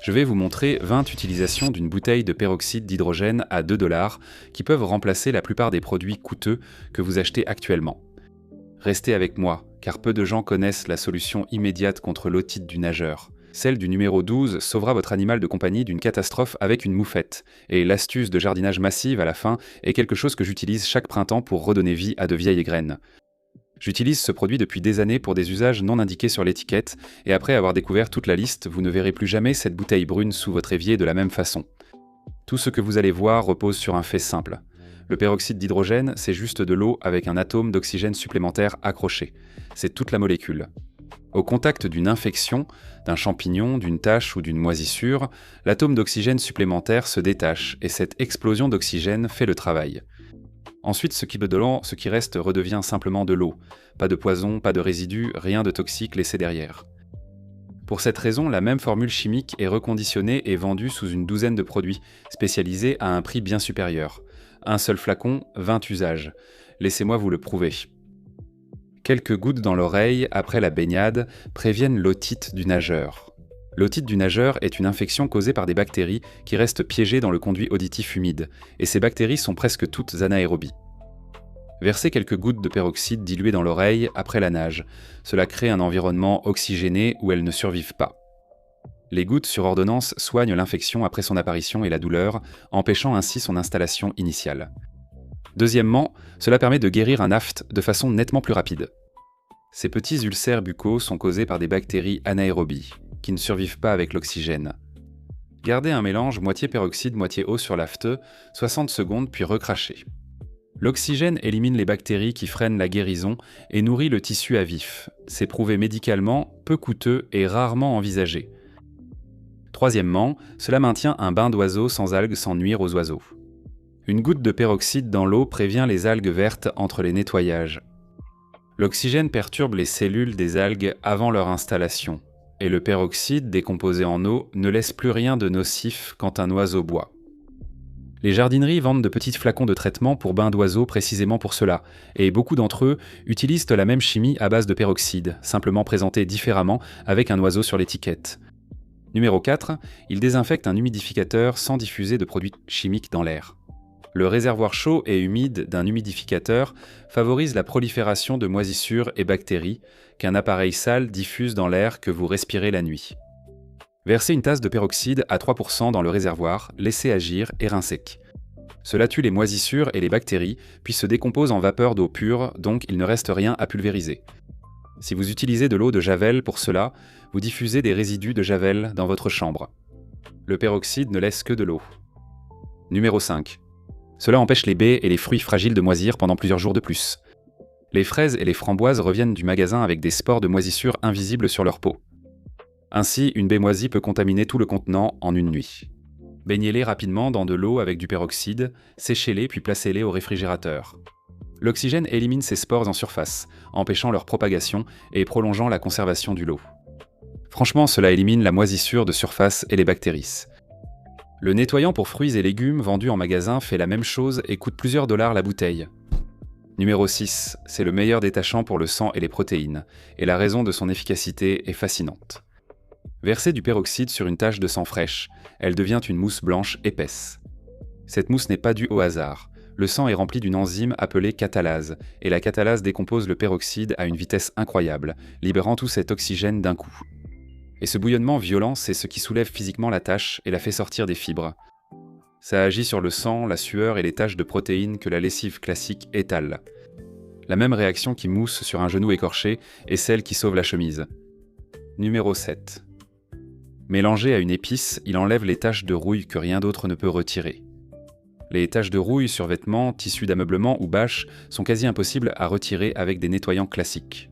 je vais vous montrer 20 utilisations d'une bouteille de peroxyde d'hydrogène à 2 $ qui peuvent remplacer la plupart des produits coûteux que vous achetez actuellement. Restez avec moi, car peu de gens connaissent la solution immédiate contre l'otite du nageur. Celle du numéro 12 sauvera votre animal de compagnie d'une catastrophe avec une moufette. Et l'astuce de jardinage massive à la fin est quelque chose que j'utilise chaque printemps pour redonner vie à de vieilles graines. J'utilise ce produit depuis des années pour des usages non indiqués sur l'étiquette, et après avoir découvert toute la liste, vous ne verrez plus jamais cette bouteille brune sous votre évier de la même façon. Tout ce que vous allez voir repose sur un fait simple. Le peroxyde d'hydrogène, c'est juste de l'eau avec un atome d'oxygène supplémentaire accroché. C'est toute la molécule. Au contact d'une infection, d'un champignon, d'une tache ou d'une moisissure, l'atome d'oxygène supplémentaire se détache et cette explosion d'oxygène fait le travail. Ensuite, ce qui reste redevient simplement de l'eau. Pas de poison, pas de résidus, rien de toxique laissé derrière. Pour cette raison, la même formule chimique est reconditionnée et vendue sous une douzaine de produits, spécialisés à un prix bien supérieur. Un seul flacon, 20 usages. Laissez-moi vous le prouver. Quelques gouttes dans l'oreille après la baignade préviennent l'otite du nageur. L'otite du nageur est une infection causée par des bactéries qui restent piégées dans le conduit auditif humide, et ces bactéries sont presque toutes anaérobies. Versez quelques gouttes de peroxyde dilué dans l'oreille après la nage. Cela crée un environnement oxygéné où elles ne survivent pas. Les gouttes sur ordonnance soignent l'infection après son apparition et la douleur, empêchant ainsi son installation initiale. Deuxièmement, cela permet de guérir un aphte de façon nettement plus rapide. Ces petits ulcères buccaux sont causés par des bactéries anaérobies, qui ne survivent pas avec l'oxygène. Gardez un mélange moitié peroxyde, moitié eau sur l'aphte, 60 secondes puis recrachez. L'oxygène élimine les bactéries qui freinent la guérison et nourrit le tissu à vif. C'est prouvé médicalement, peu coûteux et rarement envisagé. Troisièmement, cela maintient un bain d'oiseaux sans algues sans nuire aux oiseaux. Une goutte de peroxyde dans l'eau prévient les algues vertes entre les nettoyages. L'oxygène perturbe les cellules des algues avant leur installation, et le peroxyde, décomposé en eau, ne laisse plus rien de nocif quand un oiseau boit. Les jardineries vendent de petits flacons de traitement pour bains d'oiseaux précisément pour cela, et beaucoup d'entre eux utilisent la même chimie à base de peroxyde, simplement présentée différemment avec un oiseau sur l'étiquette. Numéro 4, il désinfecte un humidificateur sans diffuser de produits chimiques dans l'air. Le réservoir chaud et humide d'un humidificateur favorise la prolifération de moisissures et bactéries qu'un appareil sale diffuse dans l'air que vous respirez la nuit. Versez une tasse de peroxyde à 3% dans le réservoir, laissez agir et rincez. Cela tue les moisissures et les bactéries, puis se décompose en vapeur d'eau pure, donc il ne reste rien à pulvériser. Si vous utilisez de l'eau de javel pour cela, vous diffusez des résidus de javel dans votre chambre. Le peroxyde ne laisse que de l'eau. Numéro 5. Cela empêche les baies et les fruits fragiles de moisir pendant plusieurs jours de plus. Les fraises et les framboises reviennent du magasin avec des spores de moisissure invisibles sur leur peau. Ainsi, une baie moisie peut contaminer tout le contenant en une nuit. Baignez-les rapidement dans de l'eau avec du peroxyde, séchez-les puis placez-les au réfrigérateur. L'oxygène élimine ces spores en surface, empêchant leur propagation et prolongeant la conservation du lot. Franchement, cela élimine la moisissure de surface et les bactéries. Le nettoyant pour fruits et légumes vendu en magasin fait la même chose et coûte plusieurs dollars la bouteille. Numéro 6, c'est le meilleur détachant pour le sang et les protéines, et la raison de son efficacité est fascinante. Versez du peroxyde sur une tache de sang fraîche, elle devient une mousse blanche épaisse. Cette mousse n'est pas due au hasard. Le sang est rempli d'une enzyme appelée catalase, et la catalase décompose le peroxyde à une vitesse incroyable, libérant tout cet oxygène d'un coup. Et ce bouillonnement violent, c'est ce qui soulève physiquement la tache et la fait sortir des fibres. Ça agit sur le sang, la sueur et les taches de protéines que la lessive classique étale. La même réaction qui mousse sur un genou écorché est celle qui sauve la chemise. Numéro 7. Mélangé à une épice, il enlève les taches de rouille que rien d'autre ne peut retirer. Les taches de rouille sur vêtements, tissus d'ameublement ou bâches sont quasi impossibles à retirer avec des nettoyants classiques.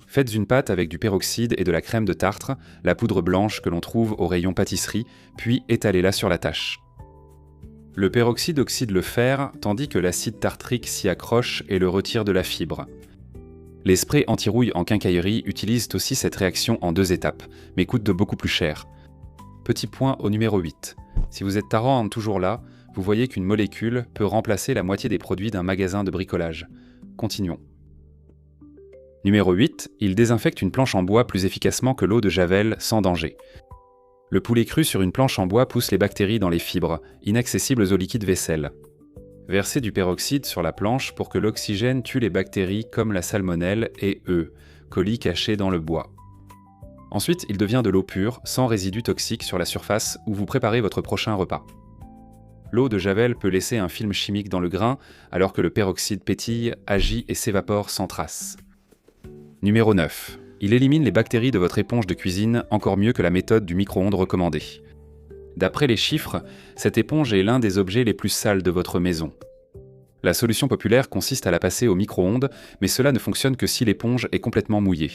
Faites une pâte avec du peroxyde et de la crème de tartre, la poudre blanche que l'on trouve au rayon pâtisserie, puis étalez-la sur la tache. Le peroxyde oxyde le fer, tandis que l'acide tartrique s'y accroche et le retire de la fibre. Les sprays anti-rouille en quincaillerie utilisent aussi cette réaction en 2 étapes, mais coûtent de beaucoup plus cher. Petit point au numéro 8. Si vous êtes tarant toujours là, vous voyez qu'une molécule peut remplacer la moitié des produits d'un magasin de bricolage. Continuons. Numéro 8, il désinfecte une planche en bois plus efficacement que l'eau de javel sans danger. Le poulet cru sur une planche en bois pousse les bactéries dans les fibres, inaccessibles au liquide vaisselle. Versez du peroxyde sur la planche pour que l'oxygène tue les bactéries comme la salmonelle et E, colis cachés dans le bois. Ensuite, il devient de l'eau pure, sans résidus toxiques sur la surface où vous préparez votre prochain repas. L'eau de Javel peut laisser un film chimique dans le grain, alors que le peroxyde pétille, agit et s'évapore sans trace. Numéro 9. Il élimine les bactéries de votre éponge de cuisine encore mieux que la méthode du micro-ondes recommandée. D'après les chiffres, cette éponge est l'un des objets les plus sales de votre maison. La solution populaire consiste à la passer au micro-ondes, mais cela ne fonctionne que si l'éponge est complètement mouillée.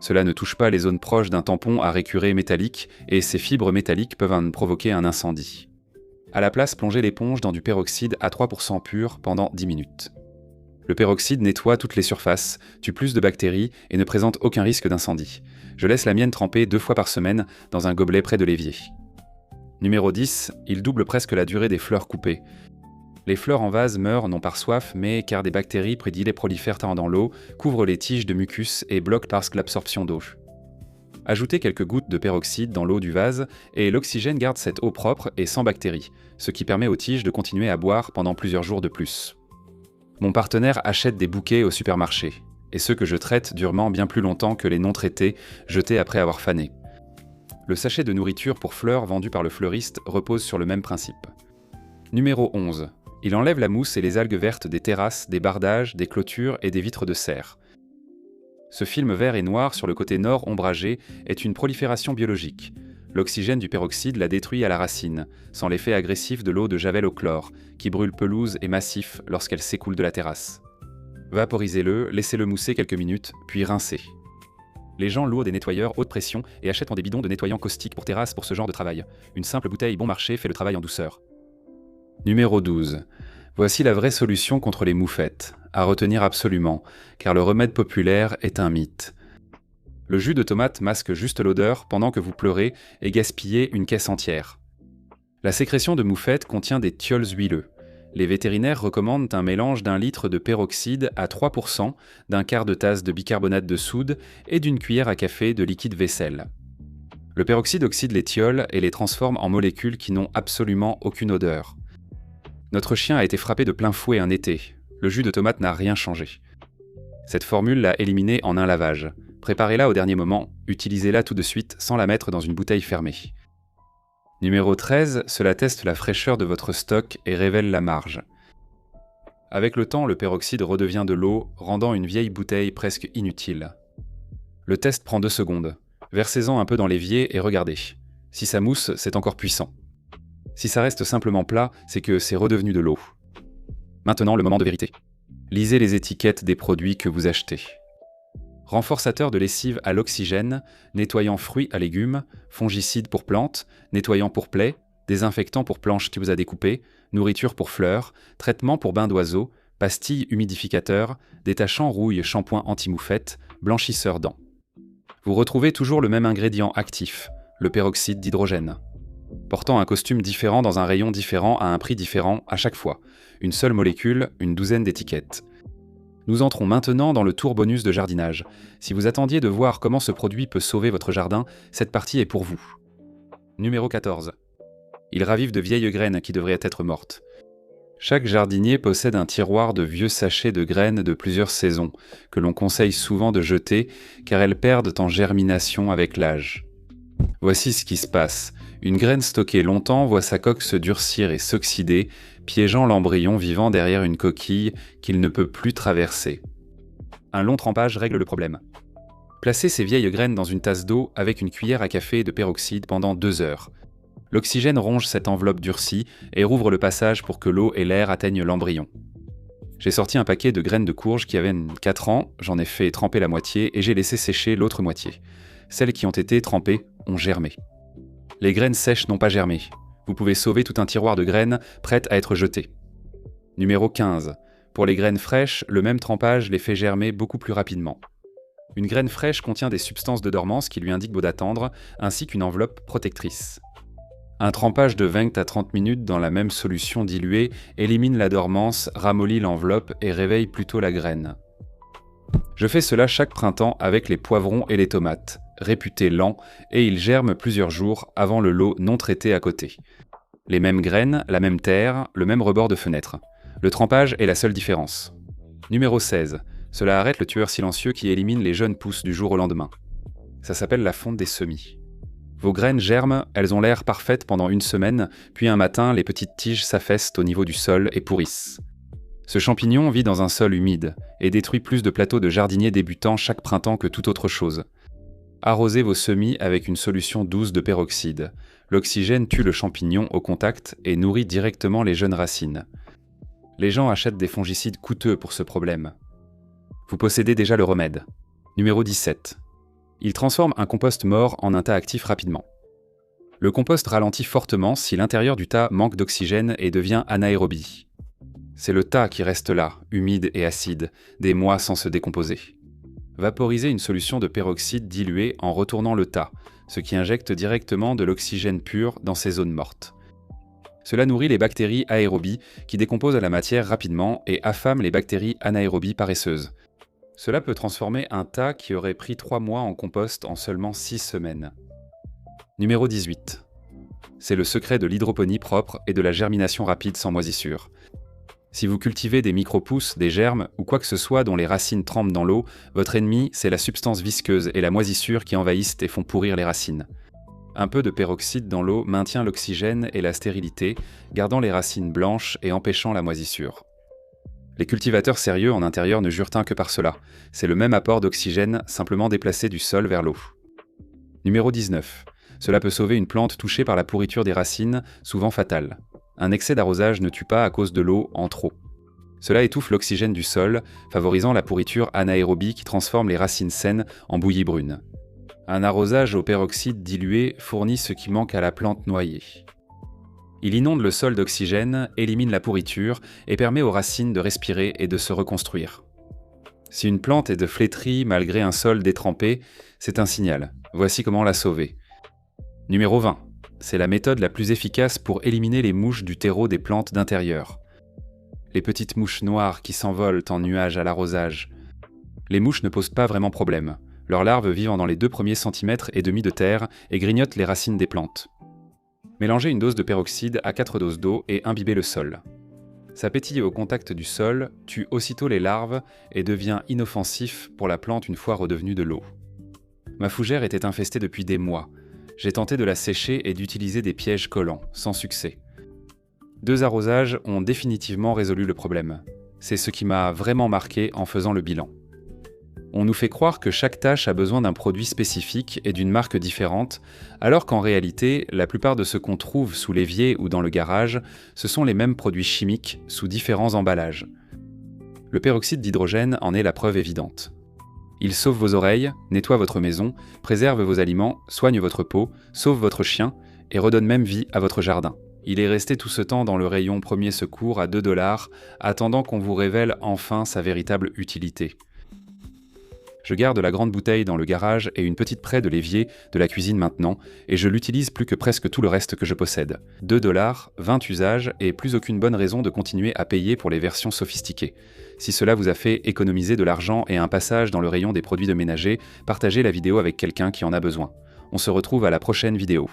Cela ne touche pas les zones proches d'un tampon à récuré métallique et ces fibres métalliques peuvent en provoquer un incendie. À la place, plongez l'éponge dans du peroxyde à 3% pur pendant 10 minutes. Le peroxyde nettoie toutes les surfaces, tue plus de bactéries et ne présente aucun risque d'incendie. Je laisse la mienne tremper 2 fois par semaine dans un gobelet près de l'évier. Numéro 10, il double presque la durée des fleurs coupées. Les fleurs en vase meurent non par soif, mais car des bactéries prolifèrent dans l'eau, couvrent les tiges de mucus et bloquent parce l'absorption d'eau. Ajoutez quelques gouttes de peroxyde dans l'eau du vase et l'oxygène garde cette eau propre et sans bactéries, ce qui permet aux tiges de continuer à boire pendant plusieurs jours de plus. Mon partenaire achète des bouquets au supermarché, et ceux que je traite durent bien plus longtemps que les non traités, jetés après avoir fané. Le sachet de nourriture pour fleurs vendu par le fleuriste repose sur le même principe. Numéro 11. Il enlève la mousse et les algues vertes des terrasses, des bardages, des clôtures et des vitres de serre. Ce film vert et noir sur le côté nord ombragé est une prolifération biologique. L'oxygène du peroxyde la détruit à la racine, sans l'effet agressif de l'eau de Javel au chlore, qui brûle pelouse et massif lorsqu'elle s'écoule de la terrasse. Vaporisez-le, laissez-le mousser quelques minutes, puis rincez. Les gens louent des nettoyeurs haute pression et achètent des bidons de nettoyant caustique pour terrasse pour ce genre de travail. Une simple bouteille bon marché fait le travail en douceur. Numéro 12. Voici la vraie solution contre les moufettes, à retenir absolument, car le remède populaire est un mythe. Le jus de tomate masque juste l'odeur pendant que vous pleurez et gaspillez une caisse entière. La sécrétion de moufettes contient des thiols huileux. Les vétérinaires recommandent un mélange d'1 litre de peroxyde à 3%, d'un quart de tasse de bicarbonate de soude et d'une cuillère à café de liquide vaisselle. Le peroxyde oxyde les thiols et les transforme en molécules qui n'ont absolument aucune odeur. Notre chien a été frappé de plein fouet un été. Le jus de tomate n'a rien changé. Cette formule l'a éliminé en un lavage. Préparez-la au dernier moment, utilisez-la tout de suite sans la mettre dans une bouteille fermée. Numéro 13, cela teste la fraîcheur de votre stock et révèle la marge. Avec le temps, le peroxyde redevient de l'eau, rendant une vieille bouteille presque inutile. Le test prend 2 secondes. Versez-en un peu dans l'évier et regardez. Si ça mousse, c'est encore puissant. Si ça reste simplement plat, c'est que c'est redevenu de l'eau. Maintenant, le moment de vérité. Lisez les étiquettes des produits que vous achetez. Renforçateur de lessive à l'oxygène, nettoyant fruits à légumes, fongicide pour plantes, nettoyant pour plaies, désinfectant pour planches qui vous a découpées, nourriture pour fleurs, traitement pour bains d'oiseaux, pastilles humidificateur, détachant rouille shampoing anti-moufette, blanchisseur dents. Vous retrouvez toujours le même ingrédient actif, le peroxyde d'hydrogène. Portant un costume différent dans un rayon différent à un prix différent à chaque fois. Une seule molécule, une douzaine d'étiquettes. Nous entrons maintenant dans le tour bonus de jardinage. Si vous attendiez de voir comment ce produit peut sauver votre jardin, cette partie est pour vous. Numéro 14. Il ravive de vieilles graines qui devraient être mortes. Chaque jardinier possède un tiroir de vieux sachets de graines de plusieurs saisons, que l'on conseille souvent de jeter, car elles perdent en germination avec l'âge. Voici ce qui se passe. Une graine stockée longtemps voit sa coque se durcir et s'oxyder, piégeant l'embryon vivant derrière une coquille qu'il ne peut plus traverser. Un long trempage règle le problème. Placez ces vieilles graines dans une tasse d'eau avec une cuillère à café de peroxyde pendant 2 heures. L'oxygène ronge cette enveloppe durcie et rouvre le passage pour que l'eau et l'air atteignent l'embryon. J'ai sorti un paquet de graines de courge qui avaient 4 ans, j'en ai fait tremper la moitié et j'ai laissé sécher l'autre moitié. Celles qui ont été trempées ont germé. Les graines sèches n'ont pas germé. Vous pouvez sauver tout un tiroir de graines prêtes à être jetées. Numéro 15. Pour les graines fraîches, le même trempage les fait germer beaucoup plus rapidement. Une graine fraîche contient des substances de dormance qui lui indiquent beau d'attendre, ainsi qu'une enveloppe protectrice. Un trempage de 20 à 30 minutes dans la même solution diluée élimine la dormance, ramollit l'enveloppe et réveille plutôt la graine. Je fais cela chaque printemps avec les poivrons et les tomates. réputé lent, et il germe plusieurs jours avant le lot non traité à côté. Les mêmes graines, la même terre, le même rebord de fenêtre. Le trempage est la seule différence. Numéro 16. Cela arrête le tueur silencieux qui élimine les jeunes pousses du jour au lendemain. Ça s'appelle la fonte des semis. Vos graines germent, elles ont l'air parfaites pendant une semaine, puis un matin, les petites tiges s'affaissent au niveau du sol et pourrissent. Ce champignon vit dans un sol humide et détruit plus de plateaux de jardiniers débutants chaque printemps que toute autre chose. Arrosez vos semis avec une solution douce de peroxyde. L'oxygène tue le champignon au contact et nourrit directement les jeunes racines. Les gens achètent des fongicides coûteux pour ce problème. Vous possédez déjà le remède. Numéro 17. Il transforme un compost mort en un tas actif rapidement. Le compost ralentit fortement si l'intérieur du tas manque d'oxygène et devient anaérobie. C'est le tas qui reste là, humide et acide, des mois sans se décomposer. Vaporisez une solution de peroxyde diluée en retournant le tas, ce qui injecte directement de l'oxygène pur dans ces zones mortes. Cela nourrit les bactéries aérobies qui décomposent la matière rapidement et affament les bactéries anaérobies paresseuses. Cela peut transformer un tas qui aurait pris 3 mois en compost en seulement 6 semaines. Numéro 18. C'est le secret de l'hydroponie propre et de la germination rapide sans moisissure. Si vous cultivez des micro-pousses, des germes ou quoi que ce soit dont les racines trempent dans l'eau, votre ennemi, c'est la substance visqueuse et la moisissure qui envahissent et font pourrir les racines. Un peu de peroxyde dans l'eau maintient l'oxygène et la stérilité, gardant les racines blanches et empêchant la moisissure. Les cultivateurs sérieux en intérieur ne jurent que par cela. C'est le même apport d'oxygène, simplement déplacé du sol vers l'eau. Numéro 19. Cela peut sauver une plante touchée par la pourriture des racines, souvent fatale. Un excès d'arrosage ne tue pas à cause de l'eau en trop. Cela étouffe l'oxygène du sol, favorisant la pourriture anaérobie qui transforme les racines saines en bouillie brune. Un arrosage au peroxyde dilué fournit ce qui manque à la plante noyée. Il inonde le sol d'oxygène, élimine la pourriture et permet aux racines de respirer et de se reconstruire. Si une plante est de flétrie malgré un sol détrempé, c'est un signal. Voici comment la sauver. Numéro 20. C'est la méthode la plus efficace pour éliminer les mouches du terreau des plantes d'intérieur. Les petites mouches noires qui s'envolent en nuages à l'arrosage. Les mouches ne posent pas vraiment problème. Leurs larves vivent dans les 2 premiers centimètres et demi de terre et grignotent les racines des plantes. Mélangez une dose de peroxyde à 4 doses d'eau et imbibez le sol. Ça pétille au contact du sol, tue aussitôt les larves et devient inoffensif pour la plante une fois redevenue de l'eau. Ma fougère était infestée depuis des mois. J'ai tenté de la sécher et d'utiliser des pièges collants, sans succès. 2 arrosages ont définitivement résolu le problème. C'est ce qui m'a vraiment marqué en faisant le bilan. On nous fait croire que chaque tâche a besoin d'un produit spécifique et d'une marque différente, alors qu'en réalité, la plupart de ce qu'on trouve sous l'évier ou dans le garage, ce sont les mêmes produits chimiques sous différents emballages. Le peroxyde d'hydrogène en est la preuve évidente. Il sauve vos oreilles, nettoie votre maison, préserve vos aliments, soigne votre peau, sauve votre chien et redonne même vie à votre jardin. Il est resté tout ce temps dans le rayon premier secours à 2 $, attendant qu'on vous révèle enfin sa véritable utilité. Je garde la grande bouteille dans le garage et une petite près de l'évier de la cuisine maintenant, et je l'utilise plus que presque tout le reste que je possède. 2 $, 20 usages et plus aucune bonne raison de continuer à payer pour les versions sophistiquées. Si cela vous a fait économiser de l'argent et un passage dans le rayon des produits de ménager, partagez la vidéo avec quelqu'un qui en a besoin. On se retrouve à la prochaine vidéo.